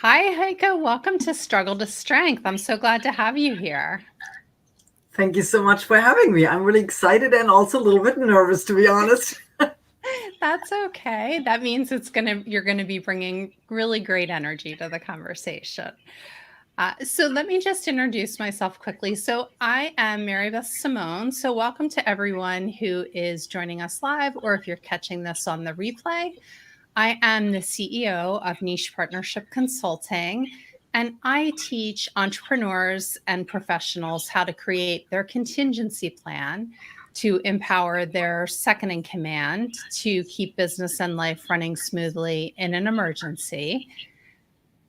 Hi, Heike. Welcome to Struggle to Strength. I'm so glad to have you here. Thank you so much for having me. I'm really excited and also a little bit nervous, to be honest. That's okay. That means you're gonna be bringing really great energy to the conversation. So let me just introduce myself quickly. So I am Mary Beth Simone. So welcome to everyone who is joining us live, or if you're catching this on the replay. I am the CEO of Niche Partnership Consulting, and I teach entrepreneurs and professionals how to create their contingency plan to empower their second in command to keep business and life running smoothly in an emergency.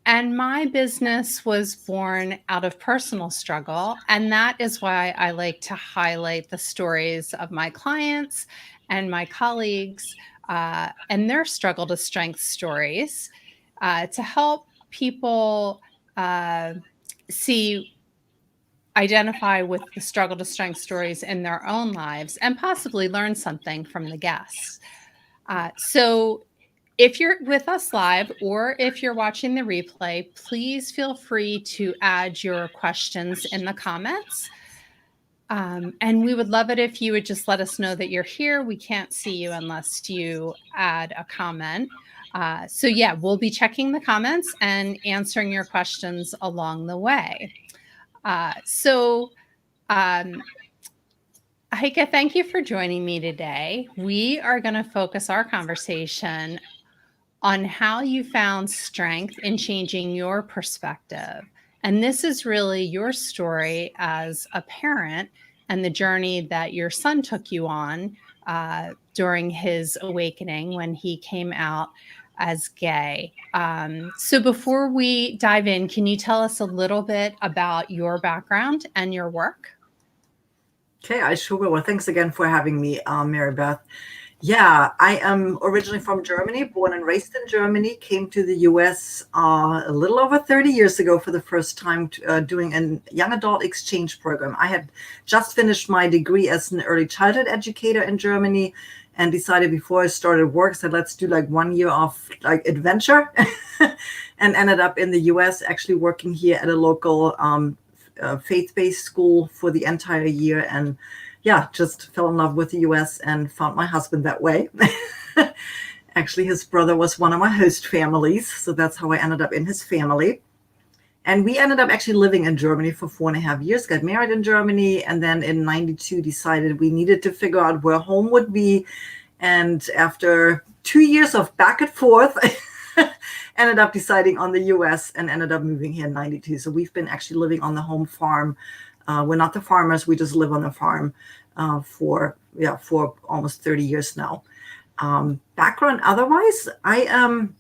And my business was born out of personal struggle. And that is why I like to highlight the stories of my clients and my colleagues and their struggle to strength stories to help people uh, see, identify with the struggle to strength stories in their own lives and possibly learn something from the guests. So if you're with us live or if you're watching the replay, please feel free to add your questions in the comments. And we would love it if you would just let us know that you're here. We can't see you unless you add a comment. So we'll be checking the comments and answering your questions along the way. Uh, so, um, Heike, thank you for joining me today. We are going to focus our conversation on how you found strength in changing your perspective. And this is really your story as a parent and the journey that your son took you on during his awakening when he came out as gay. So before we dive in, can you tell us a little bit about your background and your work? Okay, I sure will. Well, thanks again for having me, Mary Beth. Yeah, I am originally from Germany, born and raised in Germany, came to the US a little over 30 years ago for the first time doing a young adult exchange program. I had just finished my degree as an early childhood educator in Germany and decided before I started work, said, let's do like 1 year of like adventure and ended up in the US actually working here at a local faith-based school for the entire year, and yeah, just fell in love with the US and found my husband that way. Actually, his brother was one of my host families, so that's how I ended up in his family. And we ended up actually living in Germany for 4.5 years, got married in Germany, and then in 92 decided we needed to figure out where home would be. And after 2 years of back and forth, ended up deciding on the US and ended up moving here in 92. So we've been actually living on the home farm. We're not the farmers, we just live on the farm for almost 30 years now. Background otherwise, I am,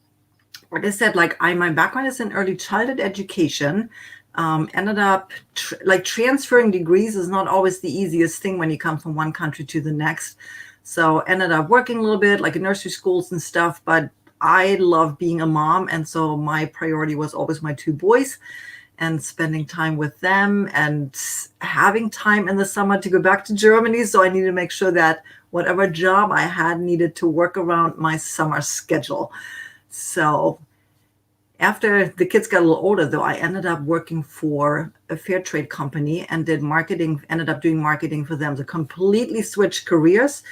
like I said, my background is in early childhood education. Ended up transferring degrees is not always the easiest thing when you come from one country to the next. So ended up working a little bit like in nursery schools and stuff, but I love being a mom. And so my priority was always my two boys and spending time with them and having time in the summer to go back to Germany. So I needed to make sure that whatever job I had needed to work around my summer schedule. So after the kids got a little older, though, I ended up working for a fair trade company and did marketing, ended up doing marketing for them. So completely switched careers,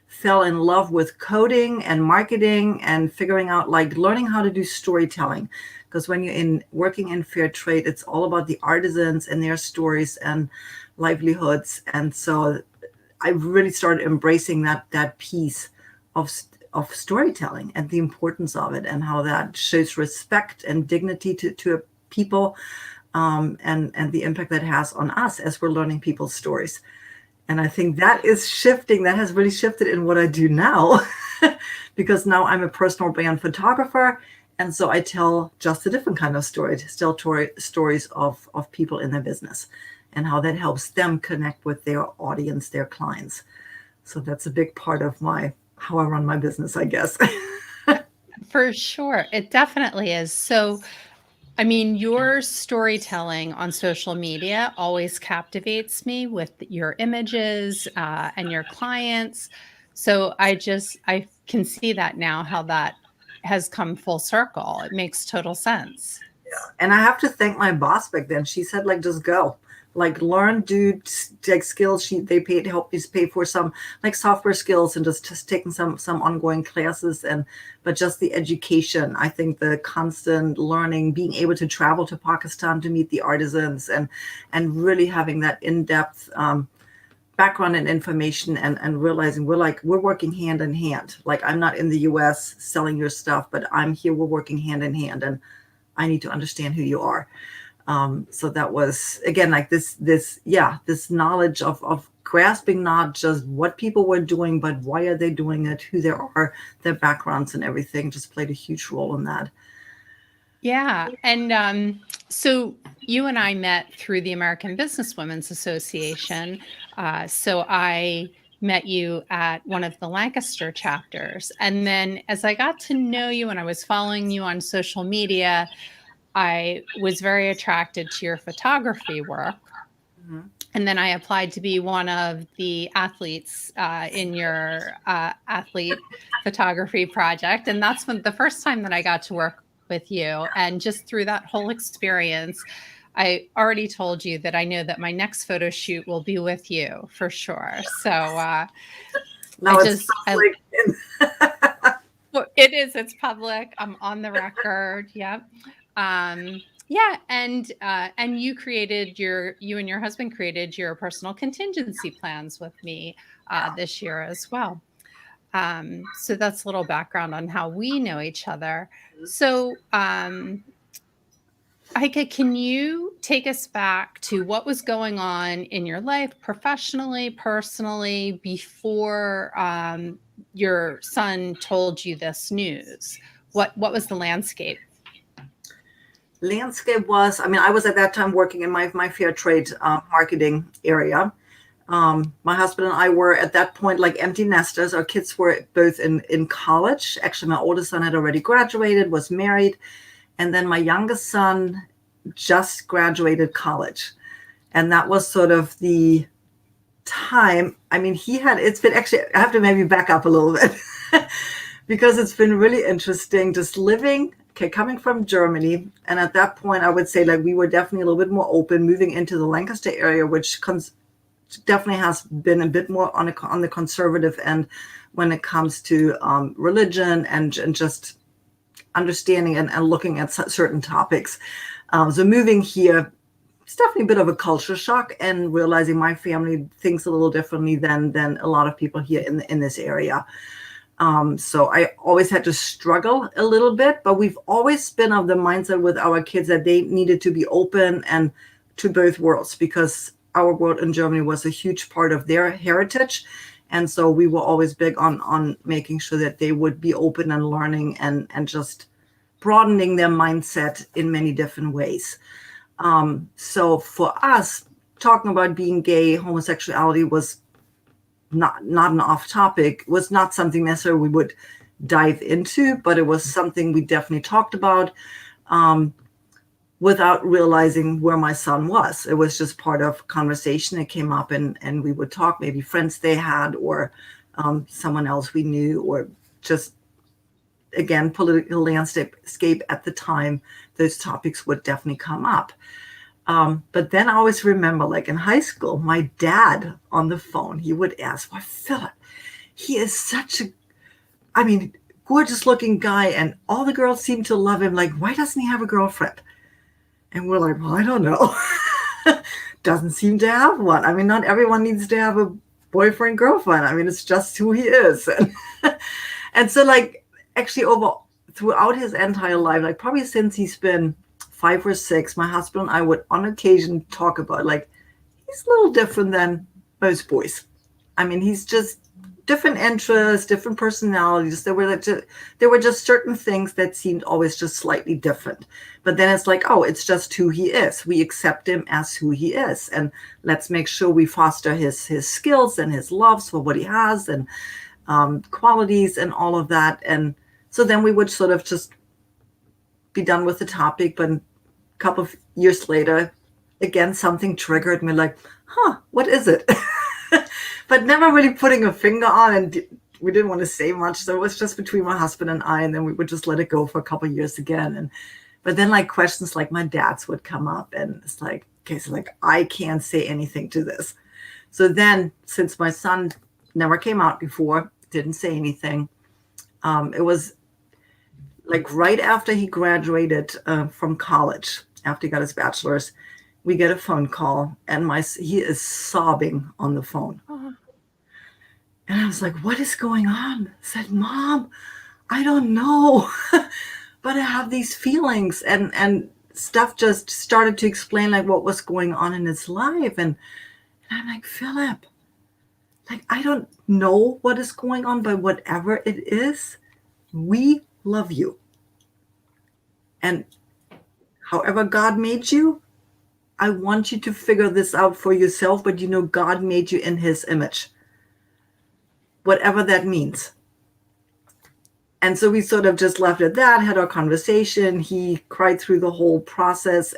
fell in love with coding and marketing and figuring out, learning how to do storytelling. Because when you're working in fair trade, it's all about the artisans and their stories and livelihoods. And so I really started embracing that piece of storytelling and the importance of it and how that shows respect and dignity to people, and the impact that has on us as we're learning people's stories. And I think that is shifting. That has really shifted in what I do now, because now I'm a personal brand photographer. And so I tell just a different kind of story, tell stories of people in their business and how that helps them connect with their audience, their clients. So that's a big part of how I run my business, I guess. For sure. It definitely is. So, I mean, your storytelling on social media always captivates me with your images and your clients. So I can see that now how that has come full circle. It makes total sense. And I have to thank my boss back then. She said, like, just go. Like, learn, do like skills. They paid, help you pay for some like software skills and just taking some ongoing classes. But just the education, I think the constant learning, being able to travel to Pakistan to meet the artisans and really having that in-depth background and information and realizing we're working hand in hand. Like, I'm not in the US selling your stuff, but I'm here, we're working hand in hand, and I need to understand who you are. So that was, again, like this knowledge of grasping not just what people were doing, but why are they doing it, who they are, their backgrounds and everything just played a huge role in that. Yeah. And so you and I met through the American Businesswomen's Association. So I met you at one of the Lancaster chapters. And then as I got to know you and I was following you on social media, I was very attracted to your photography work. Mhm. And then I applied to be one of the athletes in your athlete photography project. And that's when the first time that I got to work with you. And just through that whole experience, I already told you that I know that my next photo shoot will be with you for sure. So Now it's public. well, it's public. I'm on the record. Yep. Yeah, and you and your husband created your personal contingency plans with me this year as well. So that's a little background on how we know each other. So, Heike, can you take us back to what was going on in your life, professionally, personally, before your son told you this news? What was the landscape? Landscape was, I mean, I was at that time working in my fair trade marketing area. My husband and I were at that point like empty nesters. Our kids were both in college. Actually, my oldest son had already graduated, was married. And then my youngest son just graduated college. And that was sort of the time. I mean, it's been actually, I have to maybe back up a little bit because it's been really interesting just living, coming from Germany. And at that point, I would say like we were definitely a little bit more open, moving into the Lancaster area, which definitely has been a bit more on the conservative end when it comes to religion and just understanding and looking at certain topics. So moving here, it's definitely a bit of a culture shock and realizing my family thinks a little differently than a lot of people here in this area. So I always had to struggle a little bit, but we've always been of the mindset with our kids that they needed to be open and to both worlds, because our world in Germany was a huge part of their heritage. And so we were always big on making sure that they would be open and learning and just broadening their mindset in many different ways. So for us, talking about being gay, homosexuality was not an off topic, was not something necessarily we would dive into, but it was something we definitely talked about without realizing where my son was. It was just part of conversation. It came up and we would talk, maybe friends they had or someone else we knew, or just, again, political landscape at the time, those topics would definitely come up. But then I always remember, like in high school, my dad on the phone, he would ask, well, Philip, he is such gorgeous looking guy and all the girls seem to love him. Like, why doesn't he have a girlfriend? And we're like, well, I don't know. Doesn't seem to have one. I mean, not everyone needs to have a boyfriend, girlfriend. I mean, it's just who he is. And so like, actually throughout his entire life, like probably since he's been 5 or 6, my husband and I would on occasion talk about like, he's a little different than most boys. I mean, he's just different interests, different personalities. There were just certain things that seemed always just slightly different. But then it's like, oh, it's just who he is. We accept him as who he is. And let's make sure we foster his skills and his loves for what he has and qualities and all of that. And so then we would sort of just be done with the topic. But a couple of years later, again, something triggered me like, what is it? But never really putting a finger on, and we didn't want to say much. So it was just between my husband and I, and then we would just let it go for a couple of years again. And But then like questions like my dad's would come up, and it's like, okay, so like I can't say anything to this. So then, since my son never came out before, didn't say anything, it was like right after he graduated from college, after he got his bachelor's, we get a phone call, and he is sobbing on the phone. Oh. And I was like, what is going on? I said, Mom, I don't know, but I have these feelings, and stuff just started to explain like what was going on in his life. And I'm like, Philip, like, I don't know what is going on, but whatever it is, we love you. And however God made you, I want you to figure this out for yourself, but God made you in his image, whatever that means. And so we sort of just left it at that, had our conversation. He cried through the whole process.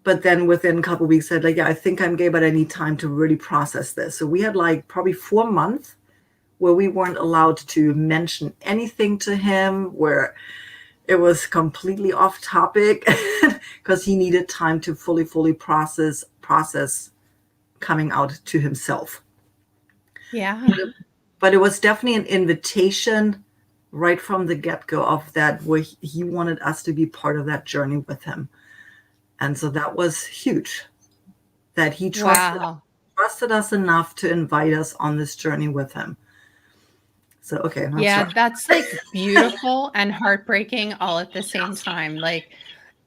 But then within a couple of weeks, said like, yeah, I think I'm gay, but I need time to really process this. So we had like probably 4 months where we weren't allowed to mention anything to him, where it was completely off topic because he needed time to fully process coming out to himself. Yeah. But it was definitely an invitation right from the get-go of that, where he wanted us to be part of that journey with him. And so that was huge, that he trusted us enough to invite us on this journey with him. So, okay. Yeah, that's like beautiful and heartbreaking all at the same time. Like,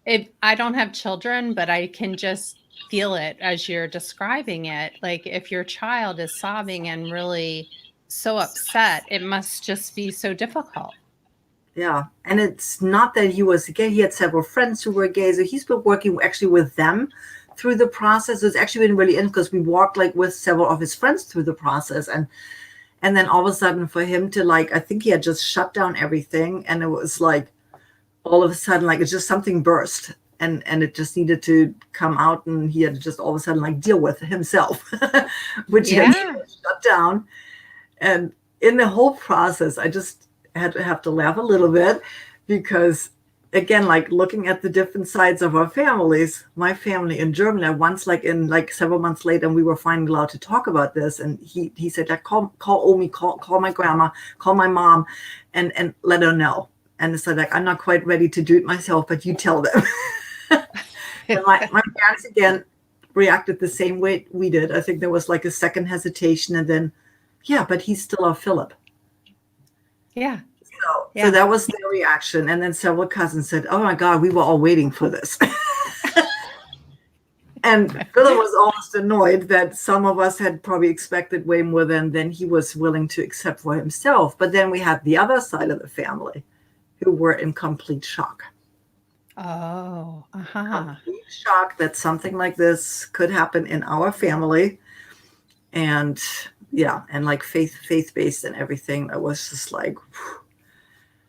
if I don't have children, but I can just feel it as you're describing it. Like, if your child is sobbing and really so upset, it must just be so difficult. Yeah. And it's not that he was gay. He had several friends who were gay. So he's been working actually with them through the process. It's actually been really interesting because we walked like with several of his friends through the process. And then all of a sudden for him to like, I think he had just shut down everything. And it was like, all of a sudden, like it's just something burst. And it just needed to come out. And he had to just all of a sudden like deal with himself, which he had shut down. And in the whole process, I just had to have to laugh a little bit because, again, like looking at the different sides of our families, my family in Germany, once like in like several months later, and we were finally allowed to talk about this. And he said, like, call Omi, call my grandma, call my mom, and let her know. And it's like, I'm not quite ready to do it myself, but you tell them. And my parents, again, reacted the same way we did. I think there was like a second hesitation, and then, yeah, but he's still our Philip. Yeah. So that was their reaction. And then several cousins said, oh my God, we were all waiting for this. And Philip was almost annoyed that some of us had probably expected way more than he was willing to accept for himself. But then we had the other side of the family who were in complete shock. Oh, complete shock that something like this could happen in our family. And yeah, and like faith-based and everything. It was just like,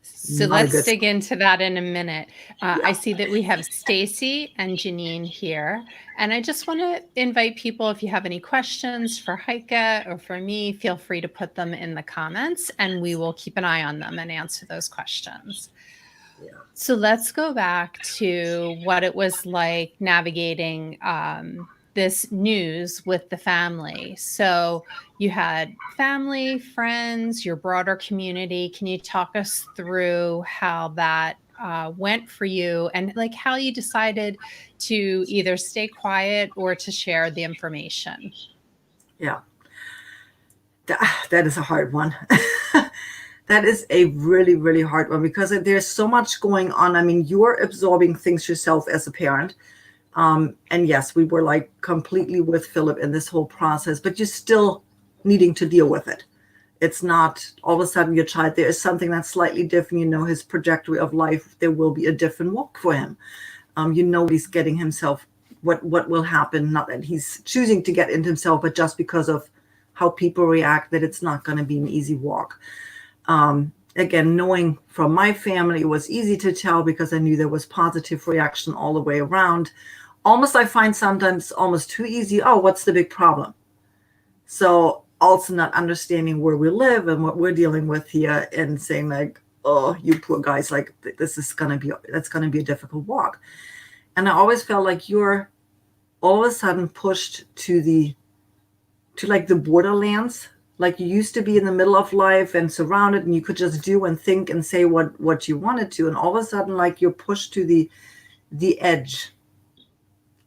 so let's dig into that in a minute. I see that we have Stacy and Janine here. And I just want to invite people, if you have any questions for Heike or for me, feel free to put them in the comments and we will keep an eye on them and answer those questions. Yeah. So let's go back to what it was like navigating this news with the family. So you had family, friends, your broader community. Can you talk us through how that went for you and like how you decided to either stay quiet or to share the information? Yeah, that is a hard one. That is a really, really hard one because there's so much going on. I mean, you're absorbing things yourself as a parent. And yes, we were like completely with Philip in this whole process, but you're still needing to deal with it. It's not all of a sudden your child, there is something that's slightly different. His trajectory of life, there will be a different walk for him. He's getting himself, what will happen, not that he's choosing to get into himself, but just because of how people react, that it's not going to be an easy walk. Again, knowing from my family, it was easy to tell because I knew there was positive reaction all the way around. Almost, I find sometimes almost too easy. Oh, what's the big problem? So also not understanding where we live and what we're dealing with here and saying like, oh, you poor guys, like that's gonna be a difficult walk. And I always felt like you're all of a sudden pushed to like the borderlands. Like you used to be in the middle of life and surrounded, and you could just do and think and say what you wanted to, and all of a sudden, like you're pushed to the edge,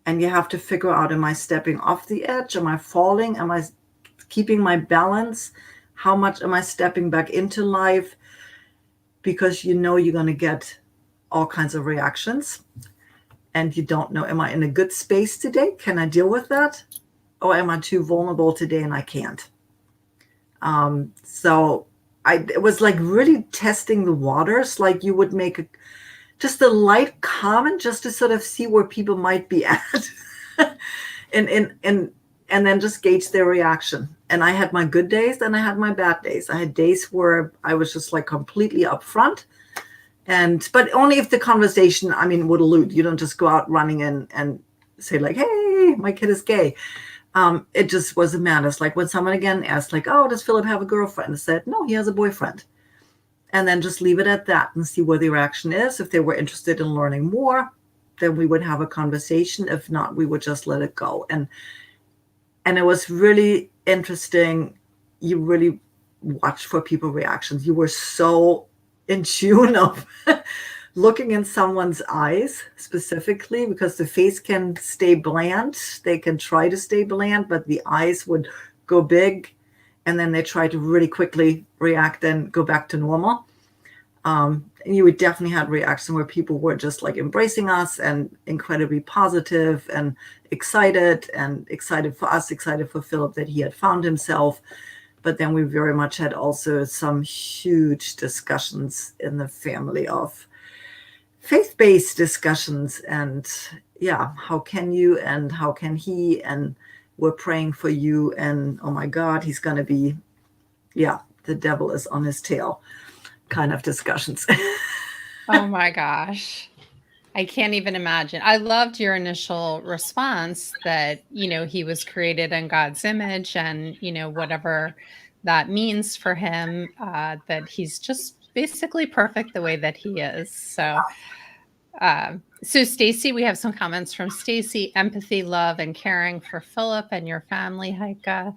and you have to figure out: am I stepping off the edge? Am I falling? Am I keeping my balance? How much am I stepping back into life? Because you know you're going to get all kinds of reactions, and you don't know: am I in a good space today? Can I deal with that? Or am I too vulnerable today and I can't? So it was like really testing the waters. Like you would make just a light comment just to sort of see where people might be at, and then just gauge their reaction. And I had my good days and I had my bad days. I had days where I was just like completely upfront, but only if the conversation, I mean, would allude. You don't just go out running and say like, "Hey, my kid is gay." It just was a matter. It's like when someone again asked, like, "Oh, does Philip have a girlfriend?" I said, "No, he has a boyfriend." And then just leave it at that and see where the reaction is. If they were interested in learning more, then we would have a conversation. If not, we would just let it go. And it was really interesting. You really watched for people reactions. You were so in tune of looking in someone's eyes specifically, because the face can stay bland. They can try to stay bland, but the eyes would go big, and then they try to really quickly react and go back to normal. And you would definitely have reaction where people were just like embracing us and incredibly positive and excited for us, excited for Philip that he had found himself. But then we very much had also some huge discussions in the family of faith-based discussions, and yeah, how can you and how can he, and we're praying for you, and oh my God, he's going to be, yeah, the devil is on his tail kind of discussions. Oh my gosh. I can't even imagine. I loved your initial response that, he was created in God's image and, whatever that means for him, that he's just basically perfect the way that he is. So Stacy, we have some comments from Stacy: empathy, love, and caring for Philip and your family, Heike.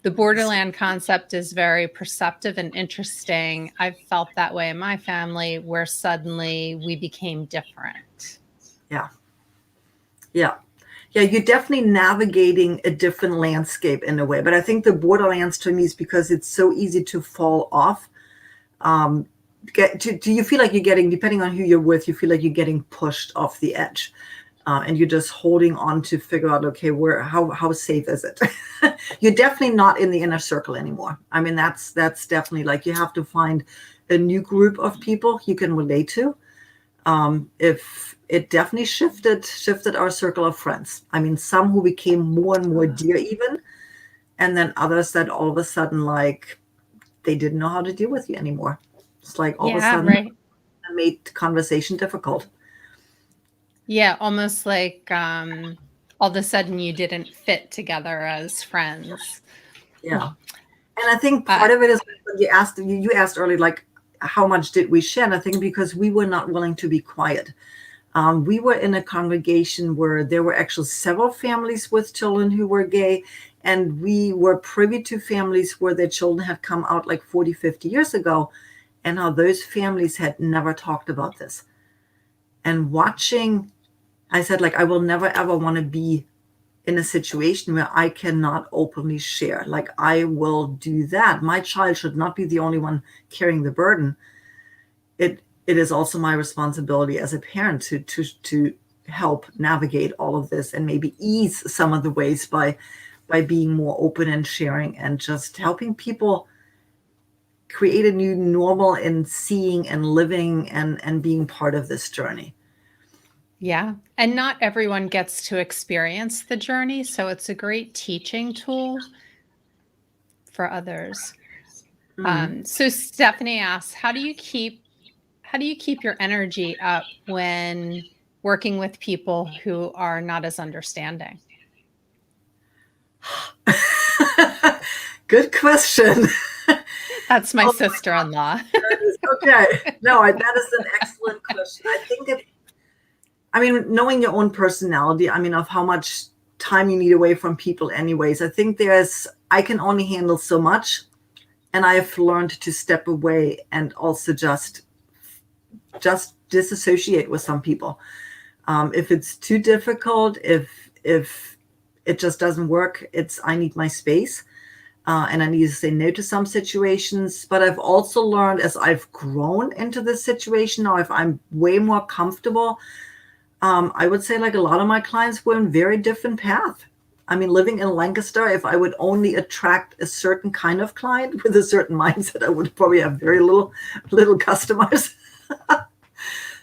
The borderland concept is very perceptive and interesting. I've felt that way in my family, where suddenly we became different. Yeah. Yeah. Yeah, you're definitely navigating a different landscape in a way. But I think the borderlands to me is because it's so easy to fall off. Do you feel like you're getting, depending on who you're with, you feel like you're getting pushed off the edge, and you're just holding on to figure out, okay, how safe is it? You're definitely not in the inner circle anymore. I mean, that's definitely like you have to find a new group of people you can relate to. If it definitely shifted our circle of friends. I mean, some who became more and more dear even, and then others that all of a sudden, like, they didn't know how to deal with you anymore. It's like all of a Yeah, sudden right. it made conversation difficult. Yeah, almost like all of a sudden you didn't fit together as friends. Yeah. And I think Uh, part of it is when you asked earlier, like, how much did we share? And I think because we were not willing to be quiet. We were in a congregation where there were actually several families with children who were gay, and we were privy to families where their children had come out like 40, 50 years ago, and how those families had never talked about this. And watching, I said, like, I will never ever want to be in a situation where I cannot openly share. Like, I will do that. My child should not be the only one carrying the burden. It is also my responsibility as a parent to help navigate all of this and maybe ease some of the ways by being more open and sharing and just helping people create a new normal in seeing and living and being part of this journey. yeah. And not everyone gets to experience the journey. So it's a great teaching tool for others. Mhm. So Stephanie asks, how do you keep your energy up when working with people who are not as understanding? Good question. That's my Oh, sister-in-law. Okay. No, that is an excellent question. I think knowing your own personality, of how much time you need away from people anyways, I think I can only handle so much. And I have learned to step away and also just disassociate with some people. If it's too difficult, if it just doesn't work, I need my space. And I need to say no to some situations. But I've also learned as I've grown into this situation now, if I'm way more comfortable, I would say like a lot of my clients were in very different path. Living in Lancaster, if I would only attract a certain kind of client with a certain mindset, I would probably have very little customers.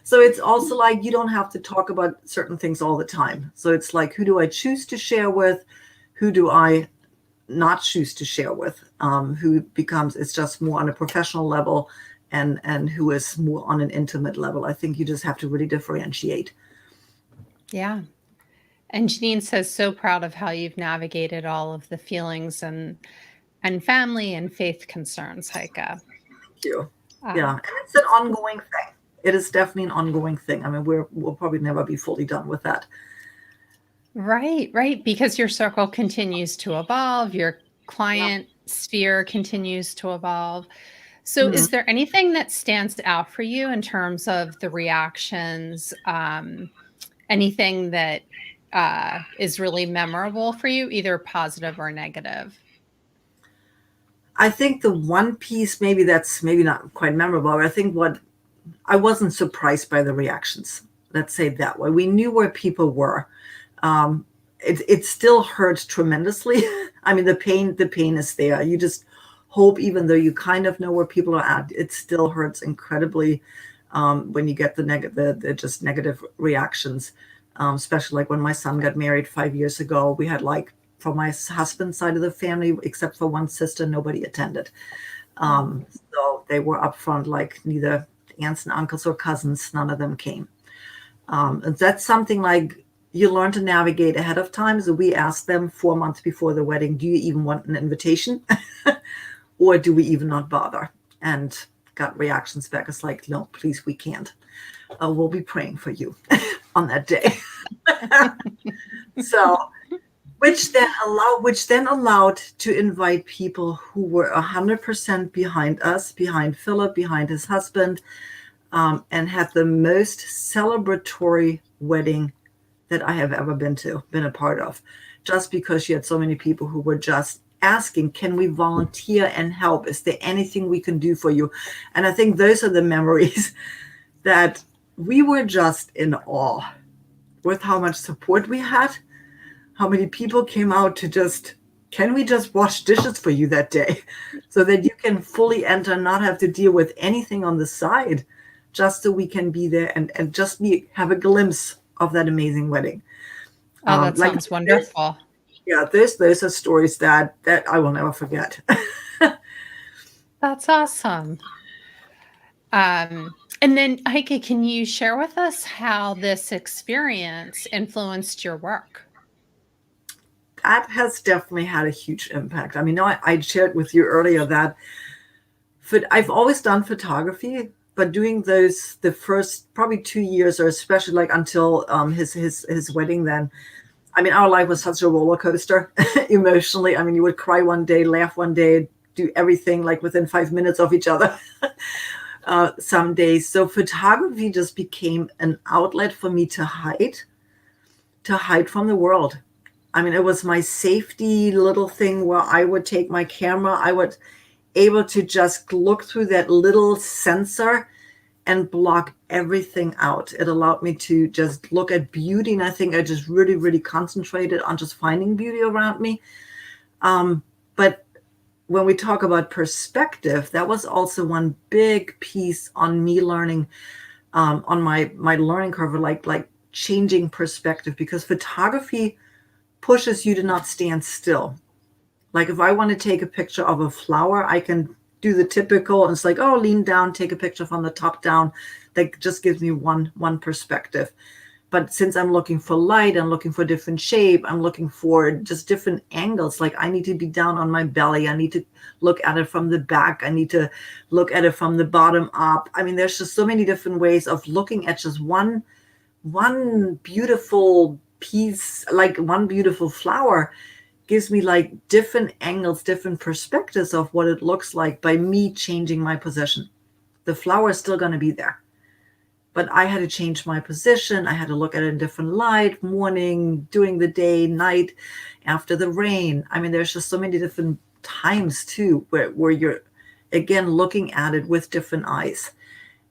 So it's also like you don't have to talk about certain things all the time. So it's like, who do I choose to share with? Who do I not choose to share with? It's just more on a professional level and who is more on an intimate level. I think you just have to really differentiate. Yeah. And Janine says, so proud of how you've navigated all of the feelings and family and faith concerns, Heike. Thank you. Yeah. And it's an ongoing thing. It is definitely an ongoing thing. We'll probably never be fully done with that. Right. Because your circle continues to evolve. Your client sphere continues to evolve. So is there anything that stands out for you in terms of the reactions? Anything that is really memorable for you, either positive or negative? I think the one piece, maybe that's not quite memorable, but I think I wasn't surprised by the reactions. Let's say it that way. We knew where people were. It still hurts tremendously. The pain is there. You just hope, even though you kind of know where people are at, it still hurts incredibly when you get the just negative reactions. Especially like when my son got married 5 years ago, we had from my husband's side of the family, except for one sister, nobody attended. So they were up front, like neither aunts and uncles or cousins, none of them came. And that's something like you learn to navigate ahead of time. So we asked them 4 months before the wedding, do you even want an invitation? Or do we even not bother? And got reactions back. It's like, no, please, we can't. We'll be praying for you on that day. So, which then allowed to invite people who were 100% behind us, behind Philip, behind his husband, and had the most celebratory wedding that I have ever been a part of, just because you had so many people who were just asking, can we volunteer and help? Is there anything we can do for you? And I think those are the memories that we were just in awe with how much support we had, how many people came out to can we just wash dishes for you that day so that you can fully enter, not have to deal with anything on the side, just so we can be there and just have a glimpse of that amazing wedding. Oh, that sounds wonderful. Yeah, those are stories that I will never forget. That's awesome. And then, Heike, can you share with us how this experience influenced your work? That has definitely had a huge impact. I shared with you earlier that I've always done photography, but doing those the first probably 2 years, or especially like until his wedding, then our life was such a roller coaster emotionally. You would cry one day, laugh one day, do everything like within 5 minutes of each other. Some days. So photography just became an outlet for me to hide from the world. It was my safety little thing where I would take my camera. I would able to just look through that little sensor and block everything out. It allowed me to just look at beauty. And I think I just really, really concentrated on just finding beauty around me. But when we talk about perspective, that was also one big piece on me learning on my learning curve, like changing perspective, because photography pushes you to not stand still. Like if I want to take a picture of a flower, I can do the typical, and it's like, oh, lean down, take a picture from the top down. That just gives me one perspective. but since I'm looking for light, I'm looking for different shape, I'm looking for just different angles. Like I need to be down on my belly. I need to look at it from the back. I need to look at it from the bottom up. I mean, there's just so many different ways of looking at just one beautiful piece, like one beautiful flower gives me like different angles, different perspectives of what it looks like by me changing my position. The flower is still going to be there, but I had to change my position. I had to look at it in different light, morning, during the day, night, after the rain. I mean, there's just so many different times too, where you're again looking at it with different eyes.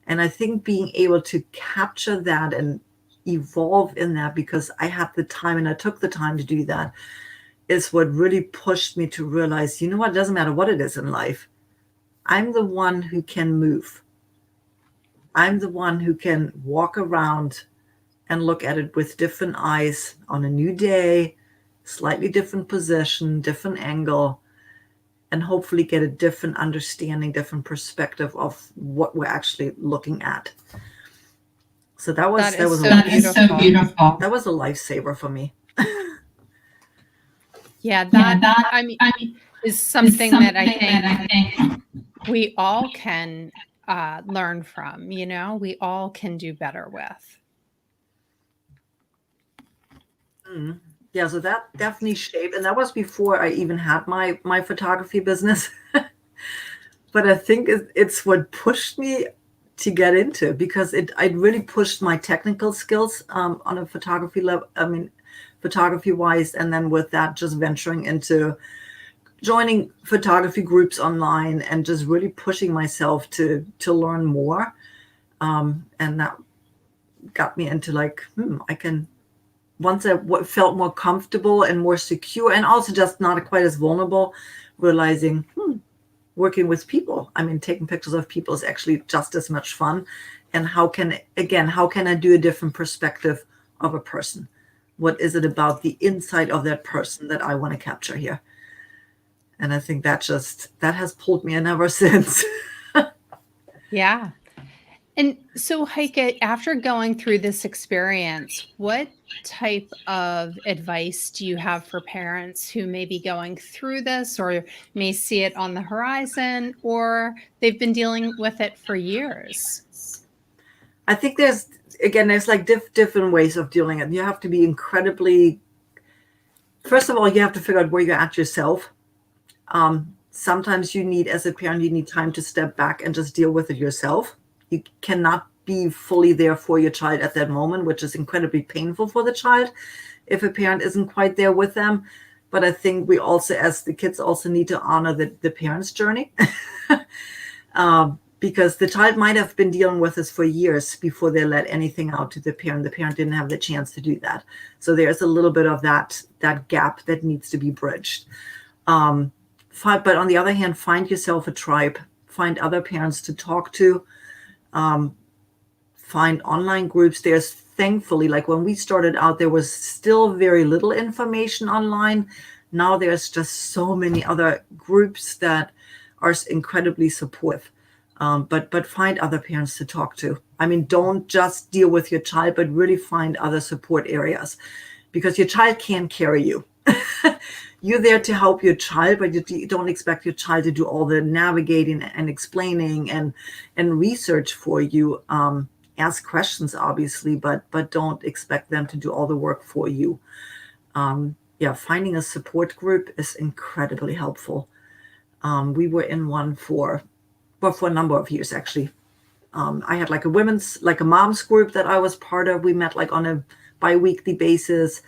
And I think being able to capture that and evolve in that, because I had the time and I took the time to do that, is what really pushed me to realize, you know what, it doesn't matter what it is in life. I'm the one who can move. I'm the one who can walk around and look at it with different eyes on a new day, slightly different position, different angle, and hopefully get a different understanding, different perspective of what we're actually looking at. So that was That is a so beautiful. that was a lifesaver for me. Yeah, that I mean is something that I think we all can learn from, we all can do better with. Mm. Yeah, so that definitely shaped, and that was before I even had my photography business. But I think it's what pushed me to get into it, because it really pushed my technical skills on a photography level. I mean, photography wise, and then with that, just venturing into joining photography groups online and just really pushing myself to learn more. And that got me into like, I can, once I felt more comfortable and more secure, and also just not quite as vulnerable, realizing, working with people, I mean, taking pictures of people is actually just as much fun. And how can I do a different perspective of a person? What is it about the inside of that person that I want to capture here? And I think that has pulled me in ever since. Yeah. And so, Heike, after going through this experience, what type of advice do you have for parents who may be going through this or may see it on the horizon, or they've been dealing with it for years? I think there's like different ways of dealing it. You have to be incredibly, first of all, you have to figure out where you're at yourself. Sometimes as a parent, you need time to step back and just deal with it yourself. You cannot be fully there for your child at that moment, which is incredibly painful for the child if a parent isn't quite there with them. But I think we also, as the kids, also need to honor the parent's journey. Because the child might have been dealing with this for years before they let anything out to the parent. The parent didn't have the chance to do that. So there's a little bit of that gap that needs to be bridged. But on the other hand, find yourself a tribe, find other parents to talk to, find online groups. There's thankfully, like when we started out, there was still very little information online. Now there's just so many other groups that are incredibly supportive. But find other parents to talk to. I mean, don't just deal with your child, but really find other support areas, because your child can't carry you. You're there to help your child, but you don't expect your child to do all the navigating and explaining and research for you. Ask questions, obviously, but don't expect them to do all the work for you. Finding a support group is incredibly helpful. We were in one for a number of years, actually. I had like a mom's group that I was part of. We met like on a bi-weekly basis.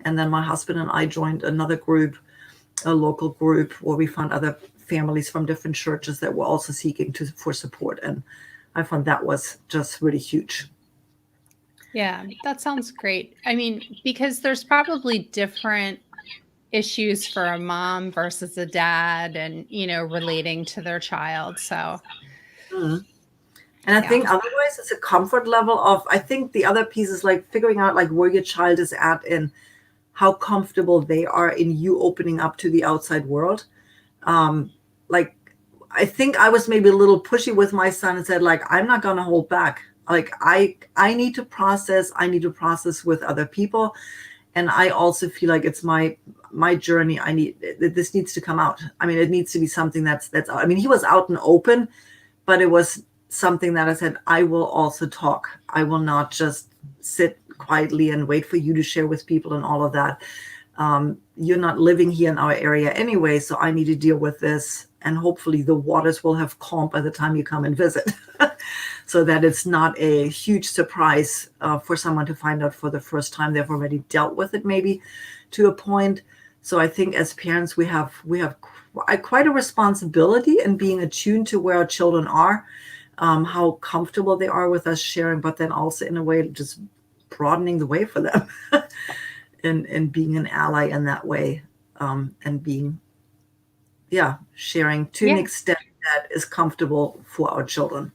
And then my husband and I joined another group, a local group, where we found other families from different churches that were also seeking for support. And I found that was just really huge. Yeah, that sounds great. I mean, because there's probably different issues for a mom versus a dad and, relating to their child. So, And I yeah. think otherwise it's a comfort level of, I think the other piece is like figuring out like where your child is at and how comfortable they are in you opening up to the outside world. Like, I think I was maybe a little pushy with my son and said, like, I'm not going to hold back. Like I need to process. I need to process with other people, and I also feel like it's my journey. This needs to come out. I mean, it needs to be something that's out. I mean, he was out and open, but it was something that I said, I will also talk. I will not just sit quietly and wait for you to share with people and all of that. You're not living here in our area anyway, so I need to deal with this. And hopefully the waters will have calmed by the time you come and visit, so that it's not a huge surprise for someone to find out for the first time. They've already dealt with it maybe to a point. So I think as parents, we have quite a responsibility in being attuned to where our children are, how comfortable they are with us sharing, but then also in a way just broadening the way for them and being an ally in that way, and being, sharing to an Yeah. extent that is comfortable for our children.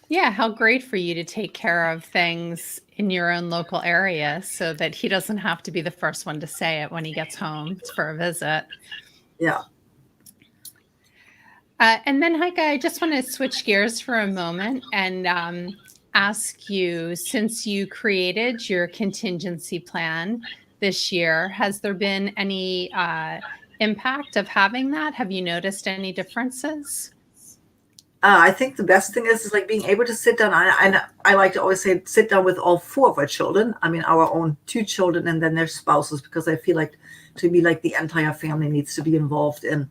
Yeah, how great for you to take care of things in your own local area so that he doesn't have to be the first one to say it when he gets home for a visit. Yeah. And then, Heike, I just want to switch gears for a moment and ask you, since you created your contingency plan this year, has there been any impact of having that? Have you noticed any differences? I think the best thing is like being able to sit down. I like to always say sit down with all four of our children. I mean, our own two children and then their spouses, because I feel like to me, like the entire family needs to be involved in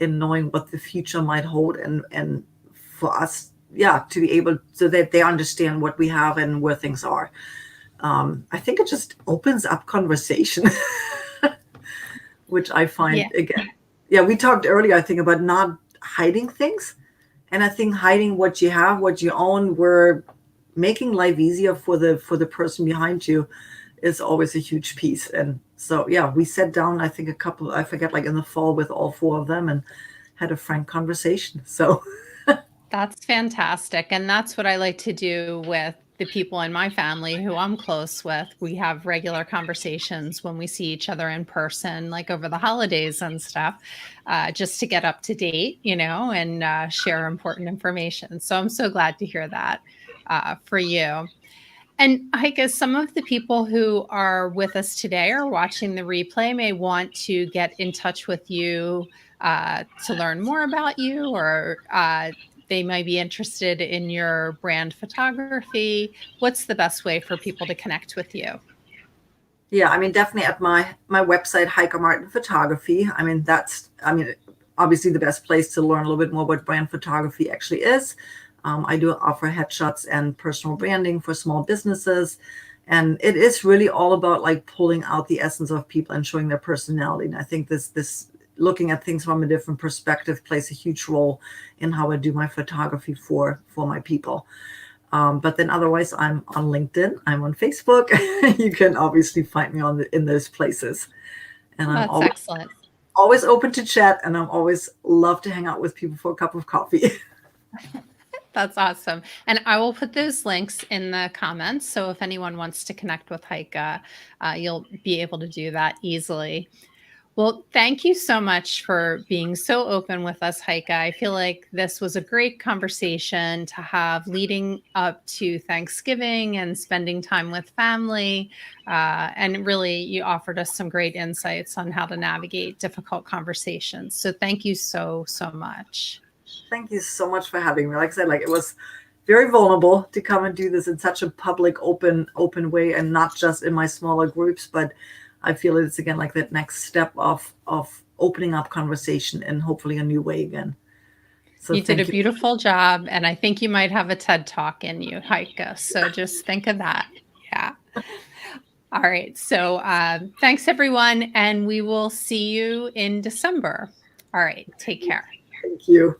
knowing what the future might hold, and for us, to be able so that they understand what we have and where things are. I think it just opens up conversation, which I Yeah. find again. Yeah, we talked earlier, I think, about not hiding things. And I think hiding what you have, what you own, we're making life easier for the person behind you is always a huge piece. And so we sat down, I think I forget, like in the fall with all four of them and had a frank conversation. So That's fantastic. And that's what I like to do with the people in my family who I'm close with. We have regular conversations when we see each other in person, like over the holidays and stuff, just to get up to date, and share important information. So I'm so glad to hear that for you. And I guess some of the people who are with us today or watching the replay may want to get in touch with you to learn more about you, or they might be interested in your brand photography. What's the best way for people to connect with you? yeah, I mean, definitely at my website, Heike Martin Photography. I mean, obviously the best place to learn a little bit more what brand photography actually is. I do offer headshots and personal branding for small businesses. And it is really all about like pulling out the essence of people and showing their personality. And I think this looking at things from a different perspective plays a huge role in how I do my photography for my people. But then otherwise, I'm on LinkedIn. I'm on Facebook. You can obviously find me in those places. And I'm That's excellent. always open to chat, and I'm always love to hang out with people for a cup of coffee. That's awesome. And I will put those links in the comments. So if anyone wants to connect with Heike, you'll be able to do that easily. Well, thank you so much for being so open with us, Heike. I feel like this was a great conversation to have leading up to Thanksgiving and spending time with family. And really, you offered us some great insights on how to navigate difficult conversations. So thank you so, so much. Thank you so much for having me. Like I said, like it was very vulnerable to come and do this in such a public, open way, and not just in my smaller groups, but I feel it's again like that next step of opening up conversation in hopefully a new way again. So You did a thank you. beautiful job, and I think you might have a TED Talk in you, Heike. So just think of that. Yeah. All right. So thanks, everyone, and we will see you in December. All right. Take care. Thank you.